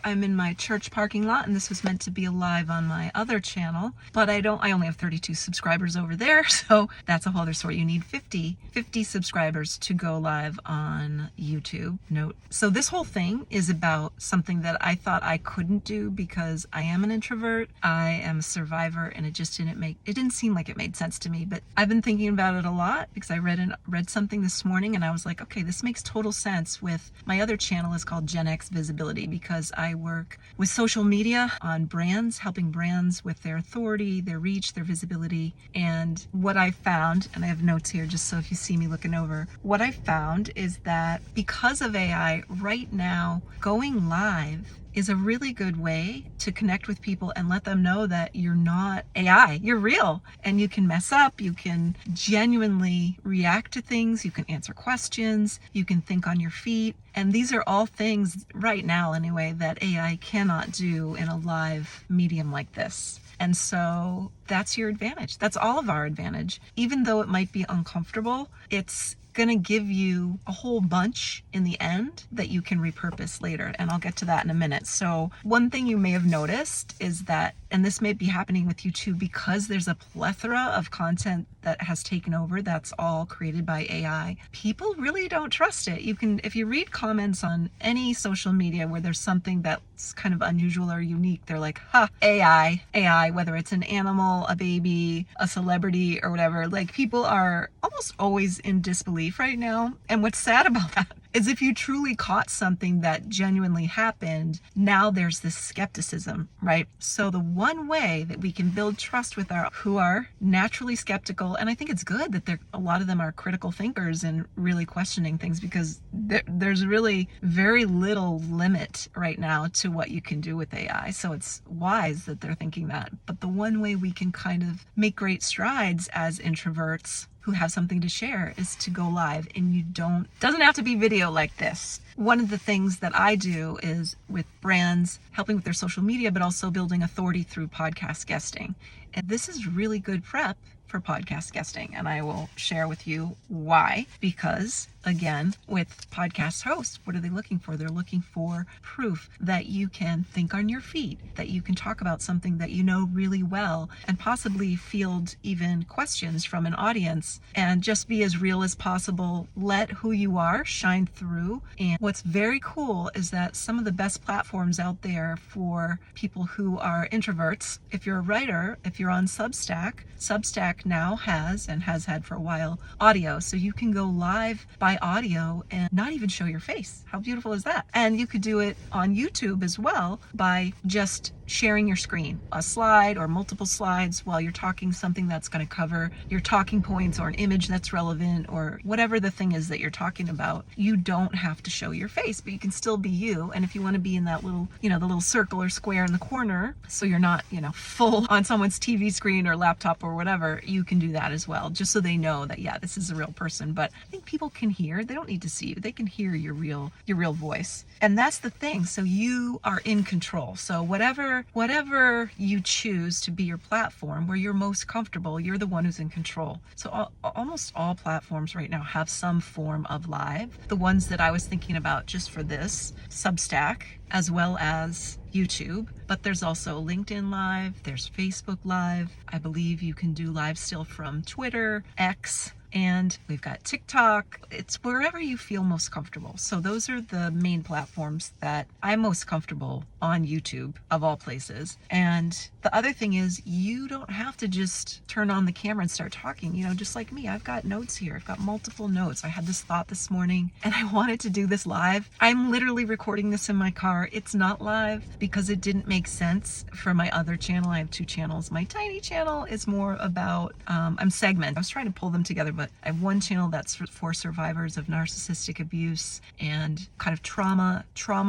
I'm in my church parking lot, and this was meant to be live on my other channel, but I only have 32 subscribers over there, so that's a whole other story. You need 50 subscribers to go live on YouTube. Note. So this whole thing is about something that I thought I couldn't do because I am an introvert, I am a survivor, and it didn't seem like it made sense to me, but I've been thinking about it a lot because I read something this morning and I was like, okay, this makes total sense with my other channel is called Gen X Visibility, because I work with social media on brands, helping brands with their authority, their reach, their visibility. And what I found, and I have notes here just so if you see me looking over, what I found is that because of AI right now, going live is a really good way to connect with people and let them know that you're not AI, you're real, and you can mess up, you can genuinely react to things, you can answer questions, you can think on your feet. And these are all things right now anyway that AI cannot do in a live medium like this. And so that's your advantage. That's all of our advantage. Even though it might be uncomfortable, it's going to give you a whole bunch in the end that you can repurpose later. And I'll get to that in a minute. So one thing you may have noticed is that, and this may be happening with you too, because there's a plethora of content that has taken over that's all created by AI, people really don't trust it. If you read comments on any social media where there's something that's kind of unusual or unique, they're like, AI, whether it's an animal, a baby, a celebrity, or whatever. Like, people are almost always in disbelief right now. And what's sad about that is if you truly caught something that genuinely happened, now there's this skepticism, right? So the one way that we can build trust with our who are naturally skeptical, and I think it's good that a lot of them are critical thinkers and really questioning things, because there's really very little limit right now to what you can do with AI. So it's wise that they're thinking that. But the one way we can kind of make great strides as introverts who have something to share is to go live, and doesn't have to be video like this. One of the things that I do is with brands, helping with their social media, but also building authority through podcast guesting. And this is really good prep for podcast guesting, and I will share with you why. Because again, with podcast hosts, what are they looking for? They're looking for proof that you can think on your feet, that you can talk about something that you know really well, and possibly field even questions from an audience, and just be as real as possible. Let who you are shine through. And what's very cool is that some of the best platforms out there for people who are introverts, if you're a writer, if you're on Substack now has, and has had for a while, audio. So you can go live by audio and not even show your face. How beautiful is that? And you could do it on YouTube as well by just sharing your screen, a slide or multiple slides while you're talking, something that's going to cover your talking points or an image that's relevant or whatever the thing is that you're talking about. You don't have to show your face, but you can still be you. And if you want to be in that little, the little circle or square in the corner, so you're not, full on someone's TV screen or laptop or whatever, you can do that as well, just so they know that, yeah, this is a real person. But I think people can hear, they don't need to see you. They can hear your real voice. And that's the thing. So you are in control. So whatever you choose to be your platform, where you're most comfortable, you're the one who's in control. So almost all platforms right now have some form of live. The ones that I was thinking about just for this, Substack, as well as YouTube, but there's also LinkedIn Live, there's Facebook Live. I believe you can do live still from Twitter, X, and we've got TikTok. It's wherever you feel most comfortable. So those are the main platforms that I'm most comfortable on, YouTube of all places. And the other thing is, you don't have to just turn on the camera and start talking. Just like me, I've got notes here. I've got multiple notes. I had this thought this morning and I wanted to do this live. I'm literally recording this in my car. It's not live because it didn't make sense for my other channel. I have two channels. My tiny channel is more about, I'm segmented. I was trying to pull them together, but I have one channel that's for survivors of narcissistic abuse and kind of trauma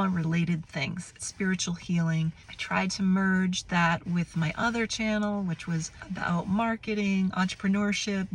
related things, spiritual healing. I tried to merge that with my other channel, which was about marketing, entrepreneurship,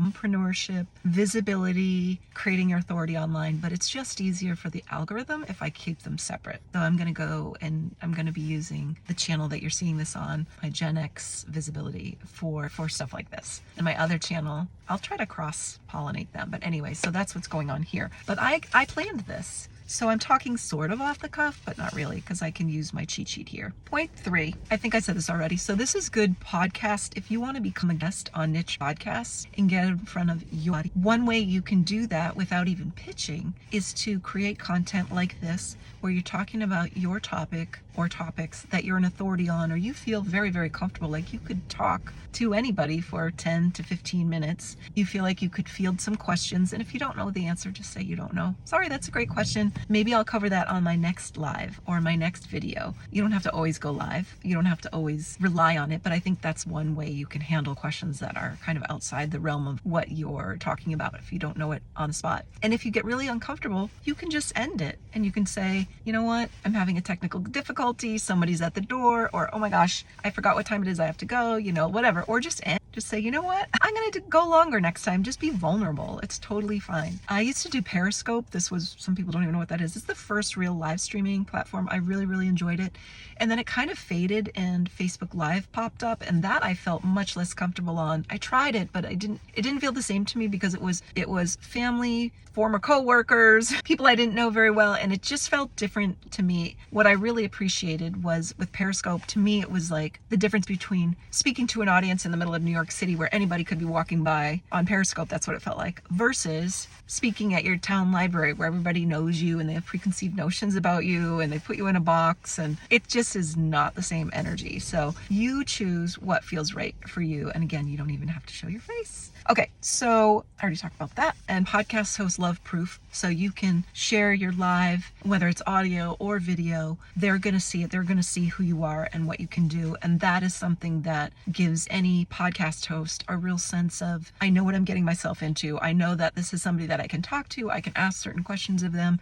visibility, creating your authority online. But it's just easier for the algorithm if I keep them separate. So I'm going to go and I'm going to be using the channel that you're seeing this on, my Gen X Visibility, for stuff like this. And my other channel, I'll try to cross-pollinate them. But anyway, so that's what's going on here. But I planned this. So I'm talking sort of off the cuff, but not really, because I can use my cheat sheet here. Point 3, I think I said this already. So this is good podcast if you want to become a guest on niche podcasts and get in front of your audience. One way you can do that without even pitching is to create content like this, where you're talking about your topic or topics that you're an authority on, or you feel very, very comfortable, like you could talk to anybody for 10 to 15 minutes. You feel like you could field some questions, and if you don't know the answer, just say you don't know. Sorry, that's a great question. Maybe I'll cover that on my next live or my next video. You don't have to always go live. You don't have to always rely on it, but I think that's one way you can handle questions that are kind of outside the realm of what you're talking about if you don't know it on the spot. And if you get really uncomfortable, you can just end it and you can say, you know what, I'm having a technical difficulty, somebody's at the door, or oh my gosh, I forgot what time it is, I have to go, whatever. Or just end. Just say, you know what, I'm going to go longer next time. Just be vulnerable. It's totally fine. I used to do Periscope. Some people don't even know what that is. It's the first real live streaming platform. I really, really enjoyed it. And then it kind of faded and Facebook Live popped up, and that I felt much less comfortable on. I tried it, but it didn't feel the same to me because it was family, former coworkers, people I didn't know very well, and it just felt different to me. What I really appreciated was with Periscope, to me, it was like the difference between speaking to an audience in the middle of New York City where anybody could be walking by on Periscope, that's what it felt like, versus speaking at your town library where everybody knows you and they have preconceived notions about you and they put you in a box, and it just is not the same energy. So you choose what feels right for you. And again, you don't even have to show your face. Okay, so I already talked about that. And podcast hosts love proof. So you can share your live, whether it's audio or video, they're going to see it. They're going to see who you are and what you can do. And that is something that gives any podcast host a real sense of, I know what I'm getting myself into. I know that this is somebody that I can talk to. I can ask certain questions of them.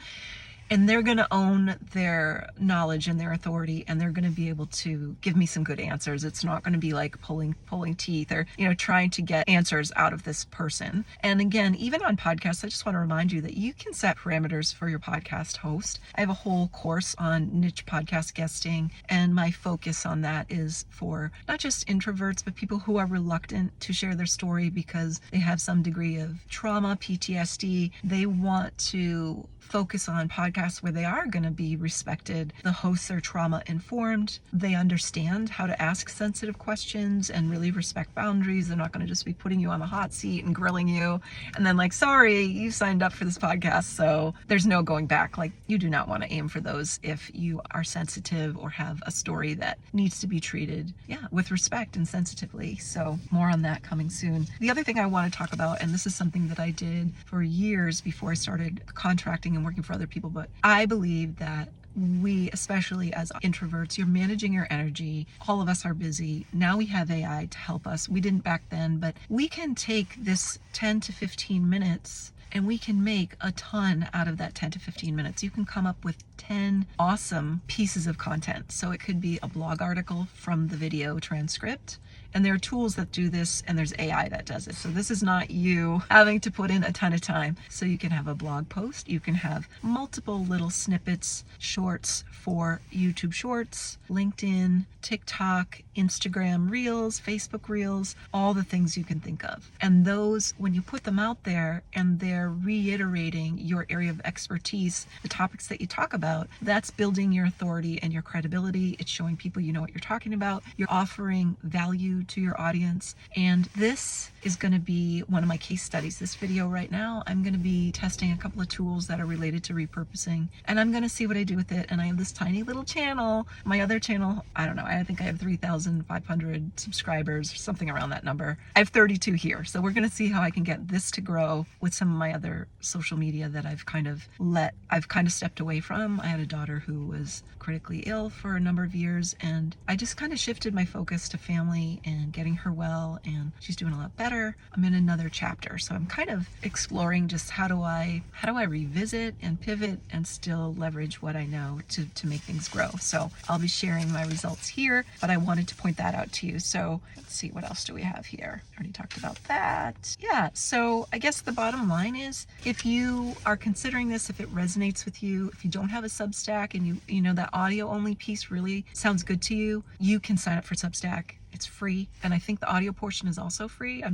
And they're going to own their knowledge and their authority, and they're going to be able to give me some good answers. It's not going to be like pulling teeth or, trying to get answers out of this person. And again, even on podcasts, I just want to remind you that you can set parameters for your podcast host. I have a whole course on niche podcast guesting, and my focus on that is for not just introverts, but people who are reluctant to share their story because they have some degree of trauma, PTSD. They want to focus on podcasts where they are going to be respected. The hosts are trauma informed. They understand how to ask sensitive questions and really respect boundaries. They're not going to just be putting you on the hot seat and grilling you and then like, sorry, you signed up for this podcast, so there's no going back. Like, you do not want to aim for those if you are sensitive or have a story that needs to be treated, with respect and sensitively. So more on that coming soon. The other thing I want to talk about, and this is something that I did for years before I started contracting and working for other people, but I believe that we, especially as introverts, you're managing your energy. All of us are busy. Now we have AI to help us. We didn't back then, but we can take this 10 to 15 minutes and we can make a ton out of that 10 to 15 minutes. You can come up with 10 awesome pieces of content. So it could be a blog article from the video transcript. And there are tools that do this, and there's AI that does it. So this is not you having to put in a ton of time. So you can have a blog post. You can have multiple little snippets, shorts for YouTube Shorts, LinkedIn, TikTok, Instagram Reels, Facebook Reels, all the things you can think of. And those, when you put them out there and they're reiterating your area of expertise, the topics that you talk about, that's building your authority and your credibility. It's showing people you know what you're talking about. You're offering value to your audience. And this is going to be one of my case studies. This video right now, I'm going to be testing a couple of tools that are related to repurposing, and I'm going to see what I do with it. And I have this tiny little channel. My other channel, I don't know, I think I have 3,500 subscribers, something around that number. I have 32 here. So we're going to see how I can get this to grow with some of my other social media that I've kind of stepped away from. I had a daughter who was critically ill for a number of years, and I just kind of shifted my focus to family and getting her well, and she's doing a lot better. I'm in another chapter, so I'm kind of exploring just how do I revisit and pivot and still leverage what I know to make things grow. So I'll be sharing my results here, but I wanted to point that out to you. So let's see, what else do we have here? I already talked about that. Yeah, so I guess the bottom line is, if you are considering this, if it resonates with you, if you don't have a Substack and you know that audio only piece really sounds good to you, you can sign up for Substack. It's free, and I think the audio portion is also free.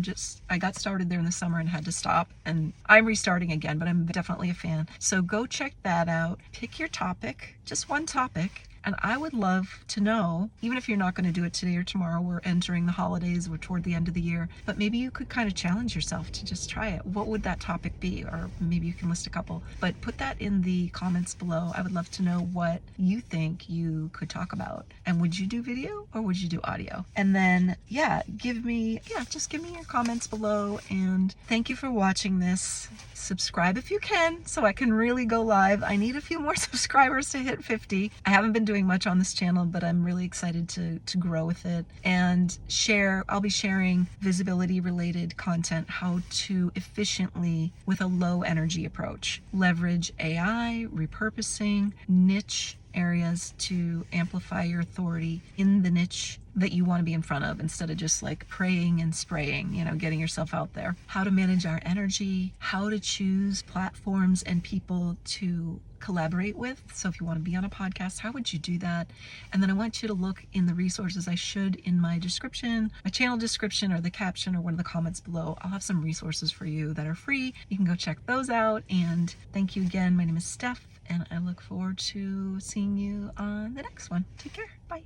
I got started there in the summer and had to stop, and I'm restarting again, but I'm definitely a fan. So go check that out. Pick your topic, just one topic. And I would love to know, even if you're not going to do it today or tomorrow, we're entering the holidays, we're toward the end of the year, but maybe you could kind of challenge yourself to just try it. What would that topic be? Or maybe you can list a couple, but put that in the comments below. I would love to know what you think you could talk about. And would you do video or would you do audio? And then, just give me your comments below. And thank you for watching this. Subscribe if you can, so I can really go live. I need a few more subscribers to hit 50. I haven't been doing much on this channel, but I'm really excited to grow with it. And I'll be sharing visibility related content, how to efficiently, with a low energy approach, leverage AI, repurposing, niche areas to amplify your authority in the niche that you want to be in front of, instead of just like praying and spraying, getting yourself out there. How to manage our energy, how to choose platforms and people to collaborate with. So if you want to be on a podcast, how would you do that? And then I want you to look in the resources. I should, in my description, my channel description, or the caption, or one of the comments below, I'll have some resources for you that are free. You can go check those out. And thank you again. My name is Steph, and I look forward to seeing you on the next one. Take care. Bye.